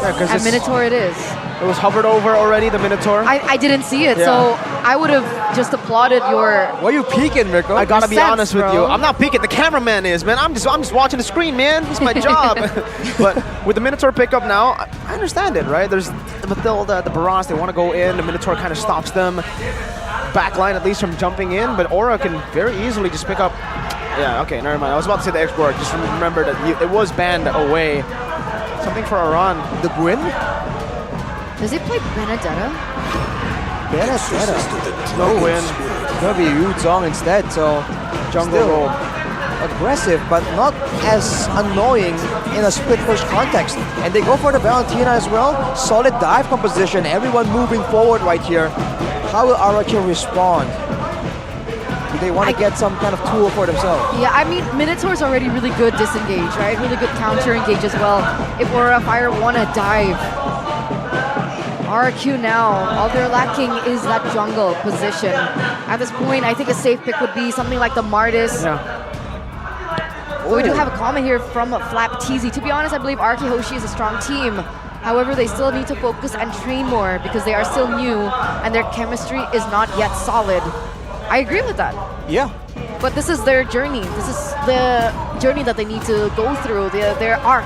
Yeah, and Minotaur it is. It was hovered over already, the Minotaur. I didn't see it, so I would have just applauded your... Why are you peeking, Mirko? I gotta be honest with you. bro. I'm not peeking. The cameraman is, man. I'm just watching the screen, man. It's my job. But with the Minotaur pickup now, I understand it, right? There's the Barras, they want to go in. The Minotaur kind of stops them. Backline at least from jumping in, but Aura can very easily just pick up. Yeah, okay, never mind. I was about to say the export. Just remember that it was banned away. Something for Iran. The Gwyn? Does he play Benedetta? Benedetta. No win. It's gonna be Yu Zong instead, so Jungle still roll. aggressive, but not as annoying in a split push context. And they go for the Valentina as well. Solid dive composition. Everyone moving forward right here. How will RRQ respond? Do they want to get some kind of tool for themselves? Yeah, I mean, Minotaur's already really good disengage, right? Really good counter engage as well. If Aura Fire want to dive, RRQ now, all they're lacking is that jungle position. At this point, I think a safe pick would be something like the Martis. Yeah. But we do have a comment here from Flap TZ. To be honest, I believe RRQ Hoshi is a strong team. However, they still need to focus and train more because they are still new and their chemistry is not yet solid. I agree with that. Yeah. But this is their journey. This is the journey that they need to go through, their arc.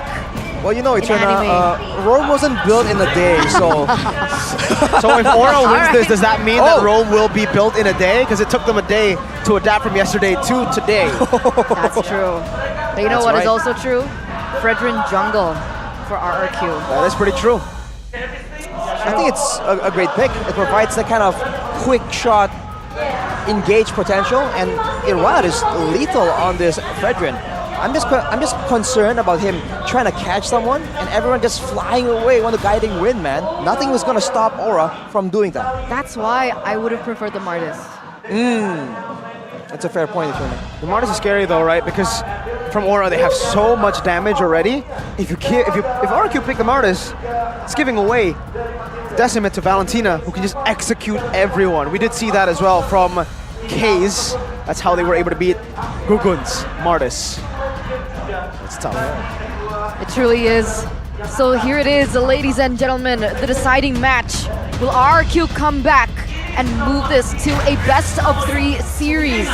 Well, you know, it's anime. Rome wasn't built in a day, so... So if Aura wins this, does that mean that Oh. Rome will be built in a day? Because it took them a day to adapt from yesterday to today. That's true. But you know That's what is right. also true? Fredrin Jungle for RRQ. That is pretty true. I think it's a great pick. It provides the kind of quick shot engage potential, and Irad is lethal on this Fredrin. I'm just concerned about him trying to catch someone and everyone just flying away on the guiding wind, man. Nothing was gonna stop Aura from doing that. That's why I would have preferred the Martis. That's a fair point, Ifune. The Martis is scary though, right? Because from Aura they have so much damage already. If RRQ pick the Martis, it's giving away Decimate to Valentina, who can just execute everyone. We did see that as well from K's. That's how they were able to beat Gugun's Martis. It's tough. It truly is. So here it is, ladies and gentlemen, the deciding match. Will RRQ come back and move this to a best of 3 series?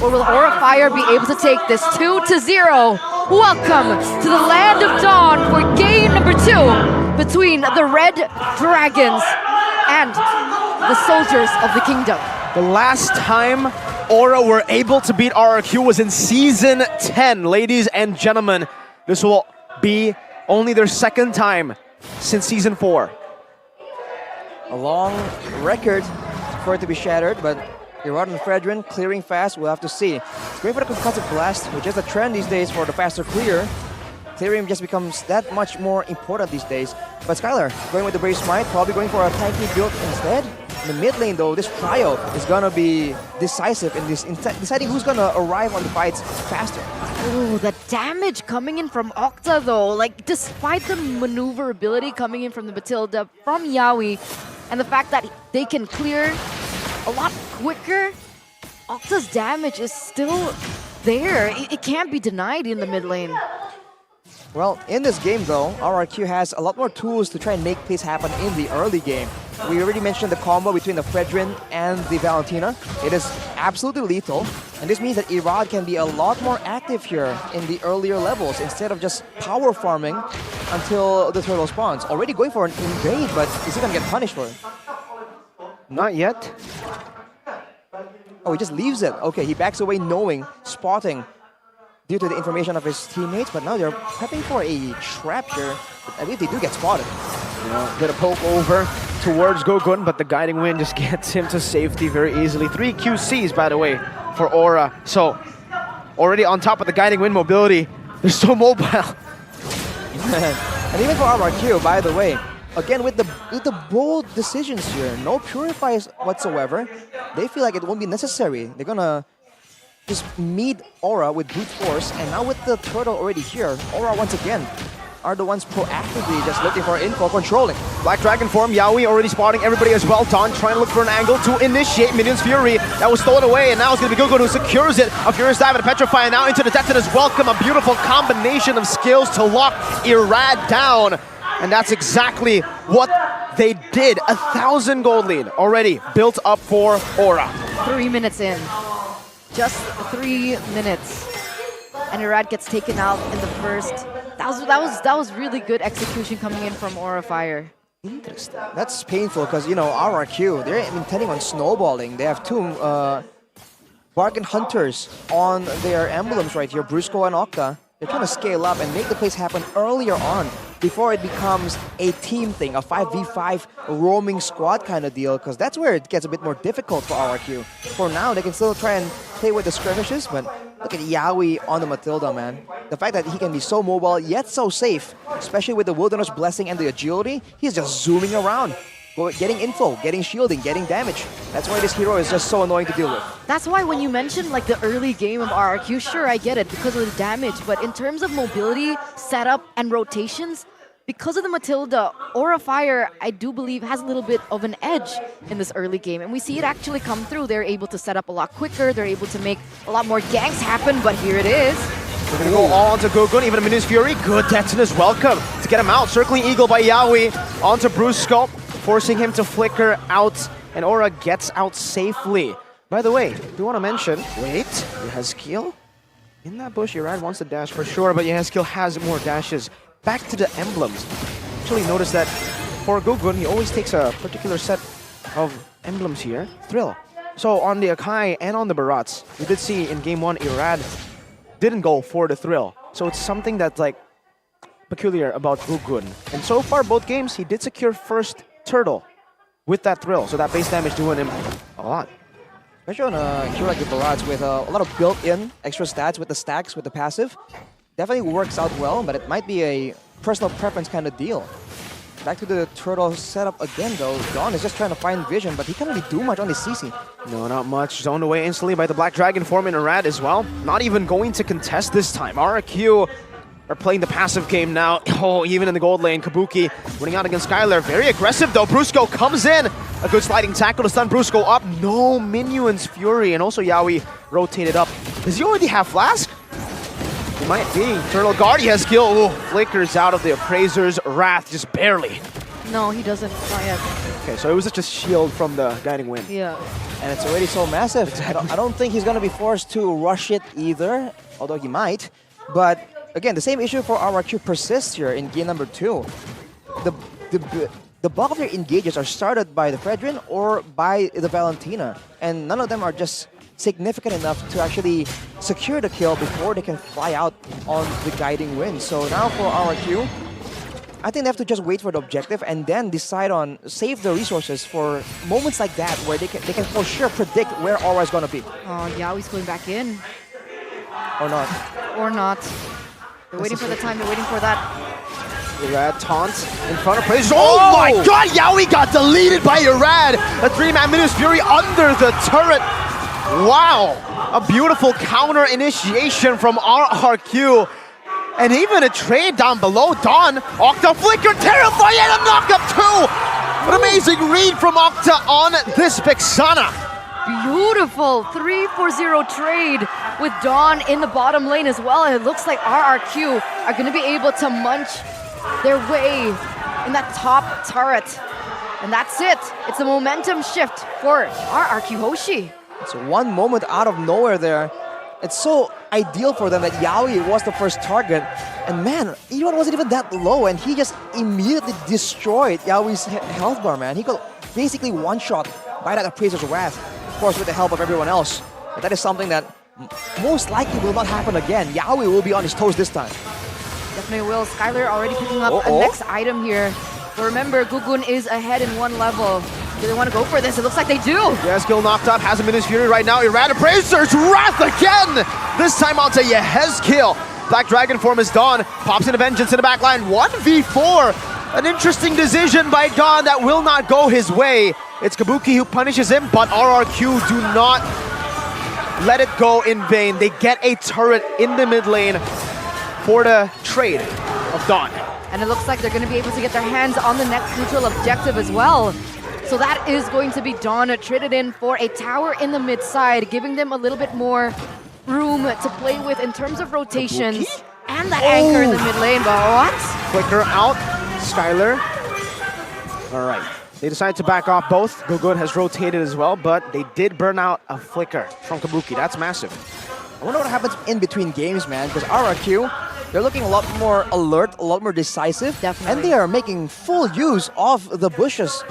Or will Aura Fire be able to take this 2-0? Welcome to the Land of Dawn for game number 2 between the Red Dragons and the Soldiers of the Kingdom. The last time Aura were able to beat RRQ was in Season 10, ladies and gentlemen. This will be only their second time since Season 4. A long record for it to be shattered, but Irad and Fredrin clearing fast, we'll have to see. It's going for the concussive blast, which is a trend these days for the faster clear. Clearing just becomes that much more important these days. But Skylar, going with the Brave Smite, probably going for a tanky build instead. In the mid lane though, this trio is gonna be decisive in this, deciding who's gonna arrive on the fights faster. Ooh, the damage coming in from Octa though, like despite the maneuverability coming in from the Matilda, from Yaoi, and the fact that they can clear a lot quicker, Octa's damage is still there. It can't be denied in the mid lane. Well, in this game though, RRQ has a lot more tools to try and make plays happen in the early game. We already mentioned the combo between the Fredrin and the Valentina. It is absolutely lethal, and this means that Irad can be a lot more active here in the earlier levels instead of just power farming until the turtle spawns. Already going for an invade, but is he gonna get punished for it? Not yet. Oh, he just leaves it. Okay, he backs away knowing, spotting due to the information of his teammates, but now they're prepping for a trap here. I believe they do get spotted. You know, bit of poke over towards Gogun, but the guiding wind just gets him to safety very easily. 3 QCs, by the way, for Aura. So, already on top of the guiding wind mobility, they're so mobile. And even for RRQ, by the way, again with the bold decisions here, no purifiers whatsoever. They feel like it won't be necessary. They're gonna just meet Aura with brute force, and now with the turtle already here, Aura once again are the ones proactively just looking for info, controlling. Black Dragon form, Yaoi already spotting everybody as well. Dawn trying to look for an angle to initiate Minion's Fury. That was stolen away, and now it's going to be Gugun who secures it. A Furious Dive and a Petrify, and now into the Detonus Welcome. A beautiful combination of skills to lock Irad down. And that's exactly what they did. 1,000 gold lead already built up for Aura. 3 minutes in. Just 3 minutes. And Irad gets taken out in the first. That was really good execution coming in from Aura Fire. Interesting. That's painful because, you know, RRQ, they're intending on snowballing. They have two bargain hunters on their emblems right here, Brusco and Octa. They're trying to scale up and make the plays happen earlier on before it becomes a team thing, a 5v5 roaming squad kind of deal, because that's where it gets a bit more difficult for RRQ. For now, they can still try and play with the skirmishes, but look at Yawi on the Matilda, man. The fact that he can be so mobile yet so safe, especially with the Wilderness Blessing and the agility, he's just zooming around, getting info, getting shielding, getting damage. That's why this hero is just so annoying to deal with. That's why when you mentioned like the early game of RRQ, sure, I get it because of the damage, but in terms of mobility, setup, and rotations, because of the Matilda, Aura Fire, I do believe, has a little bit of an edge in this early game, and we see it actually come through. They're able to set up a lot quicker, they're able to make a lot more ganks happen, but here it is. We're gonna go all onto Gugun, even a Minus Fury. Good detonus, welcome to get him out. Circling Eagle by Yawi onto Brusco, forcing him to flicker out, and Aura gets out safely. By the way, do want to mention, wait, Yehezkiel? In that bush, Irad wants to dash for sure, but Yehezkiel has more dashes. Back to the emblems. Actually notice that for Gugun, he always takes a particular set of emblems here. Thrill. So on the Akai and on the Barats, we did see in game 1, Irad didn't go for the Thrill. So it's something that's like peculiar about Gugun. And so far, both games, he did secure first Turtle with that Thrill. So that base damage doing him a lot. Especially on a hero like the Barats with a lot of built-in extra stats with the stacks, with the passive. Definitely works out well, but it might be a personal preference kind of deal. Back to the Turtle setup again, though. Dawn is just trying to find vision, but he can't really do much on the CC. No, not much. Zoned away instantly by the Black Dragon form in Irad as well. Not even going to contest this time. RRQ are playing the passive game now. Oh, even in the gold lane, Kabuki winning out against Skylar. Very aggressive, though. Brusco comes in. A good sliding tackle to stun Brusco up. No minions, Fury, and also Yawi rotated up. Does he already have Flask? He might be. Turtle Guard, he has skill. Ooh, flickers out of the Appraiser's Wrath, just barely. No, he doesn't. Not yet. Okay, so it was just a shield from the Guiding Wind. Yeah. And it's already so massive. Exactly. I don't think he's going to be forced to rush it either, although he might. But again, the same issue for RRQ persists here in game number 2. The bulk of their engages are started by the Fredrin or by the Valentina, and none of them are just significant enough to actually secure the kill before they can fly out on the Guiding Wind. So now for RRQ, I think they have to just wait for the objective and then decide on save the resources for moments like that where they can for sure predict where Aura is going to be. Oh, Yawi's going back in. Or not. Or not. They're waiting for the time, they're waiting for that. Irad taunts in front of Praise. Oh my god, Yawi got deleted by Irad! A 3-man Minus Fury under the turret. Wow, a beautiful counter initiation from RRQ. And even a trade down below. Dawn, Octa flicker, terrifying, and a knockup too! An amazing read from Octa on this Vexana. Beautiful 3-4-0 trade with Dawn in the bottom lane as well. And it looks like RRQ are going to be able to munch their way in that top turret. And that's it. It's a momentum shift for RRQ Hoshi. It's one moment out of nowhere there. It's so ideal for them that Yawi was the first target. And man, E1 wasn't even that low, and he just immediately destroyed Yawi's health bar, man. He got basically one-shot by that Appraiser's Wrath, of course with the help of everyone else. But that is something that most likely will not happen again. Yawi will be on his toes this time. Definitely will. Skylar already picking up a next item here. But remember, Gugun is ahead in one level. Do they want to go for this? It looks like they do. Yeah, skill knocked up, has him in his fury right now. Irad Appraiser's Wrath again! This time onto Yehezkiel. Black Dragon form is Dawn. Pops into Vengeance in the back line. 1v4. An interesting decision by Dawn that will not go his way. It's Kabuki who punishes him, but RRQ do not let it go in vain. They get a turret in the mid lane for the trade of Dawn. And it looks like they're going to be able to get their hands on the next neutral objective as well. So that is going to be Dawn traded in for a tower in the mid side, giving them a little bit more room to play with in terms of rotations. And that anchor in the mid lane, but what? Flicker out, Skylar. All right. They decided to back off both. Gugun has rotated as well, but they did burn out a flicker from Kabuki. That's massive. I wonder what happens in between games, man, because RRQ, they're looking a lot more alert, a lot more decisive. Definitely. And they are making full use of the bushes.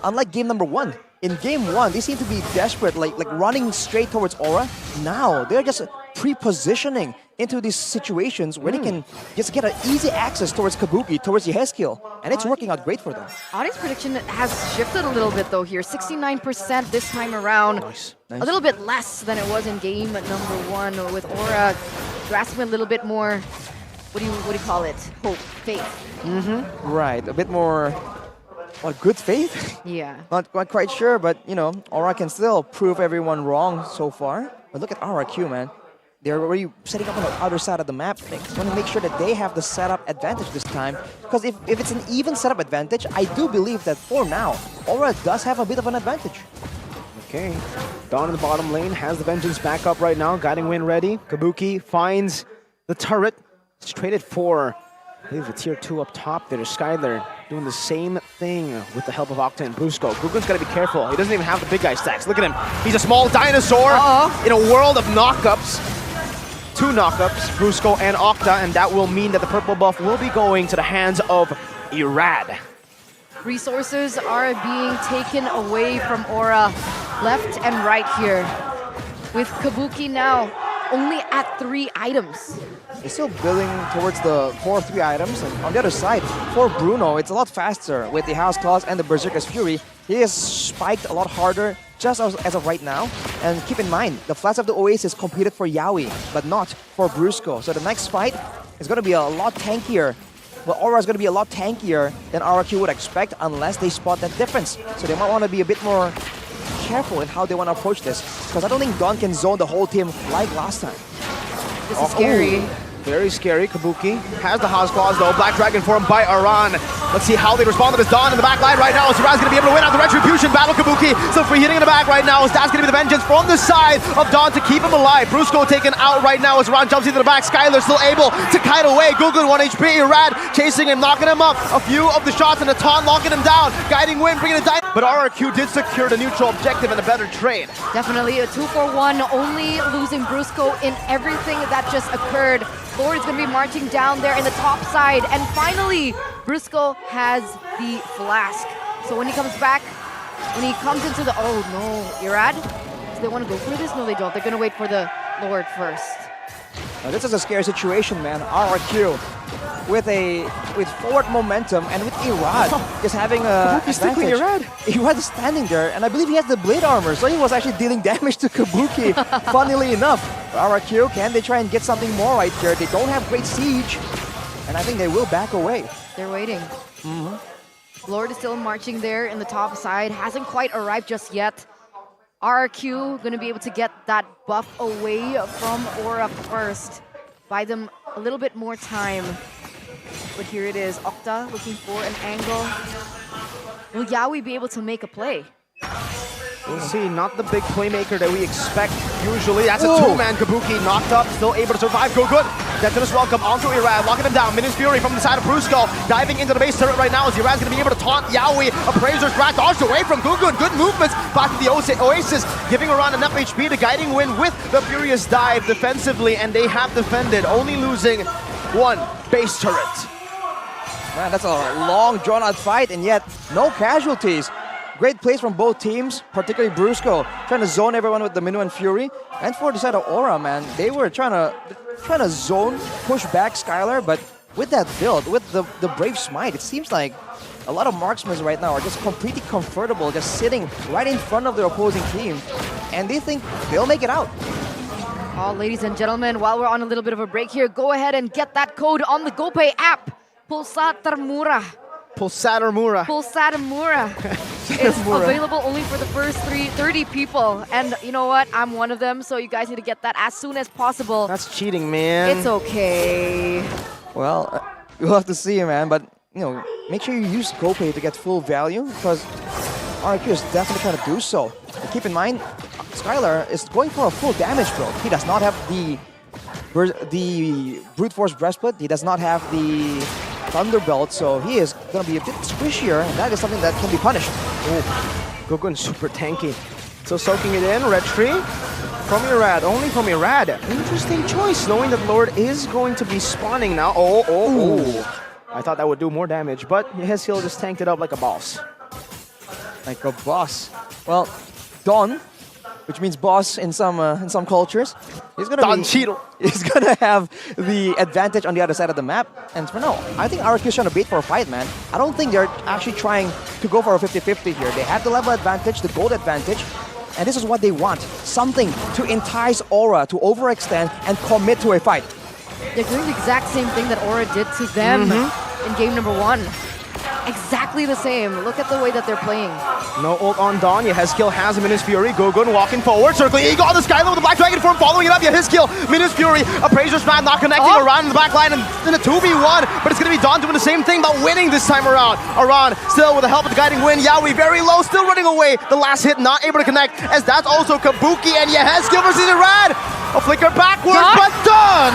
Unlike game number 1. In game 1, they seem to be desperate, like running straight towards Aura. Now, they're just pre-positioning into these situations where they can just get an easy access towards Kabuki, towards Yehezkiel. And it's working out great for them. Audience prediction has shifted a little bit though here. 69% this time around. Nice. A little bit less than it was in game number 1 with Aura grasping a little bit more, what do you call it? Hope, faith. Right, a bit more, what, good faith? Yeah. Not quite sure, but you know, Aura can still prove everyone wrong so far. But look at RRQ, man. They're already setting up on the other side of the map. They want to make sure that they have the setup advantage this time. Because if it's an even setup advantage, I do believe that for now, Aura does have a bit of an advantage. Okay. Dawn in the bottom lane has the Vengeance back up right now. Guiding Wind ready. Kabuki finds the turret. It's traded for, I believe, the tier 2 up top there. Skylar doing the same thing with the help of Octa and Brusco. Gugun's got to be careful. He doesn't even have the big guy stacks. Look at him. He's a small dinosaur in a world of knockups. 2 knockups, Brusco and Octa, and that will mean that the purple buff will be going to the hands of Irad. Resources are being taken away from Aura left and right here. With Kabuki now only at 3 items. They're still building towards the 4-3 items, and on the other side, for Bruno, it's a lot faster with the House Claws and the Berserker's Fury. He is spiked a lot harder just as of right now. And keep in mind, the Flash of the Oasis competed for Yaoi, but not for Brusco. So the next fight is going to be a lot tankier. Well, Aura is going to be a lot tankier than RRQ would expect unless they spot that difference. So they might want to be a bit more careful in how they want to approach this. Because I don't think Dawn can zone the whole team like last time. This is scary. Very scary. Kabuki has the House Claws though. Black Dragon formed by Aran. Let's see how they respond to this. Dawn in the back line right now. Saraz's going to be able to win out the Retribution battle. Kabuki still free hitting in the back right now. That's going to be the Vengeance from the side of Dawn to keep him alive. Brusco taken out right now as Aran jumps into the back. Skylar still able to kite away. Gugun 1 HP. Irad chasing him, knocking him up. A few of the shots and a taunt locking him down. Guiding Wind, bringing it down. But RRQ did secure the neutral objective and a better trade. Definitely a 2-for-1, only losing Brusco in everything that just occurred. Lord is going to be marching down there in the top side. And finally, Brusco has the flask. So when he comes back, when he comes into the... Oh no, Irad? Do they want to go for this? No, they don't. They're going to wait for the Lord first. Now, this is a scary situation, man. RRQ with forward momentum and with Irad just having a advantage. Irad is standing there, and I believe he has the blade armor, so he was actually dealing damage to Kabuki. Funnily enough, RRQ, can they try and get something more right here? They don't have great siege, and I think they will back away. They're waiting. Lord is still marching there in the top side, hasn't quite arrived just yet. RRQ going to be able to get that buff away from Aura first. Buy them a little bit more time. But here it is, Octa looking for an angle. Will Yaoi be able to make a play? We'll see, not the big playmaker that we expect usually. That's a 2-man. Kabuki knocked up, still able to survive. Gugun, Detonus welcome onto Irad, locking him down. Minions Fury from the side of Brusco, diving into the base turret right now as Irad's going to be able to taunt Yaoi. Appraiser's Rat dodged away from Gugun. Good movements back to the Oasis, giving around enough HP to Guiding Wind with the Furious dive defensively, and they have defended, only losing 1 base turret. Man, that's a long, drawn-out fight, and yet no casualties. Great plays from both teams, particularly Brusco, trying to zone everyone with the Minuan Fury. And for the side of Aura, man, they were trying to zone, push back Skylar, but with that build, with the Brave Smite, it seems like a lot of marksmen right now are just completely comfortable, just sitting right in front of their opposing team, and they think they'll make it out. Oh, ladies and gentlemen, while we're on a little bit of a break here, go ahead and get that code on the GoPay app. Pulsatarmura. It's available only for the first 30 people. And you know what? I'm one of them, so you guys need to get that as soon as possible. That's cheating, man. It's okay. Well, you'll have to see, man. But, you know, make sure you use GoPay to get full value, because RRQ is definitely trying to do so. And keep in mind, Skylar is going for a full damage build. He does not have the Brute Force Breastplate. He does not have the Thunderbolt, so he is going to be a bit squishier, and that is something that can be punished. Gugun super tanky. So soaking it in, red tree from Irad, only from Irad. Interesting choice, knowing that Lord is going to be spawning now. Oh. I thought that would do more damage, but Yehezkiel just tanked it up like a boss. Like a boss. Well, Don, which means boss in some cultures, he's gonna Don Cheadle. He's gonna have the advantage on the other side of the map. And for now, I think RRQ is trying to bait for a fight, man. I don't think they're actually trying to go for a 50-50 here. They have the level advantage, the gold advantage, and this is what they want. Something to entice Aura to overextend and commit to a fight. They're doing the exact same thing that Aura did to them in game number 1. Exactly the same. Look at the way that they're playing. No ult on Dawn. Yehezkiel has him in his Fury. Gugun walking forward, circling Eagle on the Skyline with the Black Dragon form, following it up. Yehezkiel, Minus Fury, Appraiser's Smash not connecting. Aran in the back line and in a 2v1, but it's going to be Dawn doing the same thing, but winning this time around. Aran still with the help of the guiding wind. Yaoi very low, still running away. The last hit not able to connect, as that's also Kabuki and Yehezkiel versus Irad. A flicker backwards, but Dawn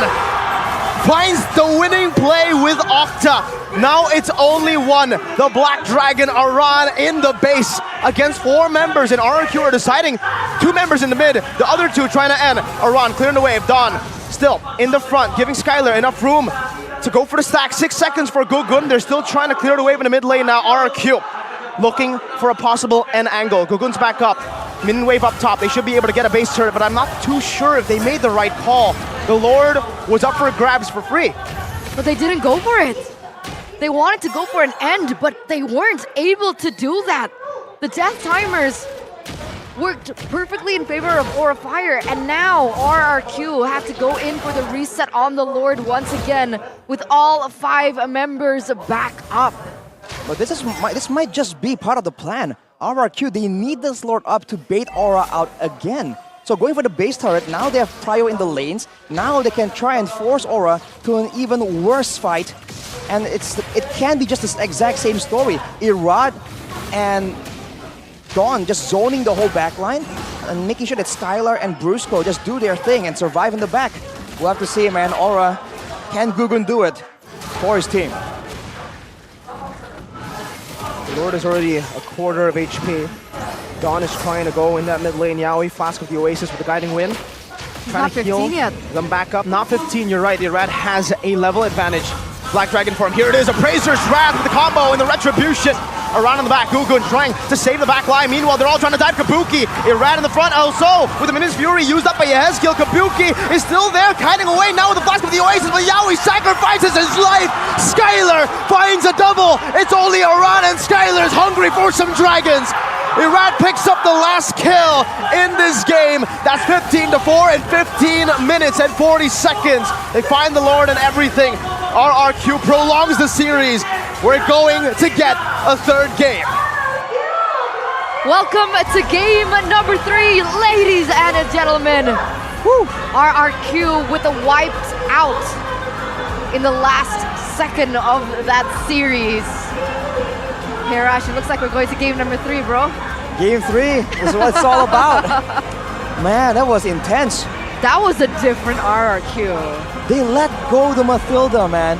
finds the winning play with Octa. Now it's only one. The Black Dragon, Aran in the base against 4 members, and RRQ are deciding 2 members in the mid, the other 2 trying to end. Aran clearing the wave. Dawn still in the front, giving Skylar enough room to go for the stack. 6 seconds for Gugun. They're still trying to clear the wave in the mid lane now. RRQ looking for a possible end angle. Gugun's back up. Minion wave up top. They should be able to get a base turret, but I'm not too sure if they made the right call. The Lord was up for grabs for free. But they didn't go for it. They wanted to go for an end, but they weren't able to do that. The death timers worked perfectly in favor of Aura Fire, and now RRQ have to go in for the reset on the Lord once again with all 5 members back up. But this might just be part of the plan. RRQ, they need this Lord up to bait Aura out again. So going for the base turret, now they have Prio in the lanes. Now they can try and force Aura to an even worse fight. And it can be just the exact same story. Irad and Dawn just zoning the whole backline and making sure that Skylar and Brusco just do their thing and survive in the back. We'll have to see, man. Aura, can Gugun do it for his team? The Lord is already a quarter of HP. Dawn is trying to go in that mid lane. Yaoi, Flask with the Oasis with the guiding wind. Not 15 yet. Them back up. Not 15, you're right. Irad has a level advantage. Black Dragon form. Here it is. Appraiser's Wrath with the combo and the Retribution. Around in the back. Gugun trying to save the back line. Meanwhile, they're all trying to dive Kabuki. Irad in the front also with the Minus Fury used up by Yehezkiel. Kabuki is still there, kiting away now with the Flask of the Oasis, but Yaoi sacrifices his life. Skylar finds a double. It's only Aran, and Skylar's hungry for some dragons. Irad picks up the last kill in this game. That's 15-4 in 15 minutes and 40 seconds. They find the Lord and everything. RRQ prolongs the series. We're going to get a 3rd game. Welcome to game number 3, ladies and gentlemen. Woo. RRQ with a wiped out in the last second of that series. Hey Rash, it looks like we're going to game number 3, bro. Game 3 is what it's all about. Man, that was intense. That was a different RRQ. They let go the Mathilda, man.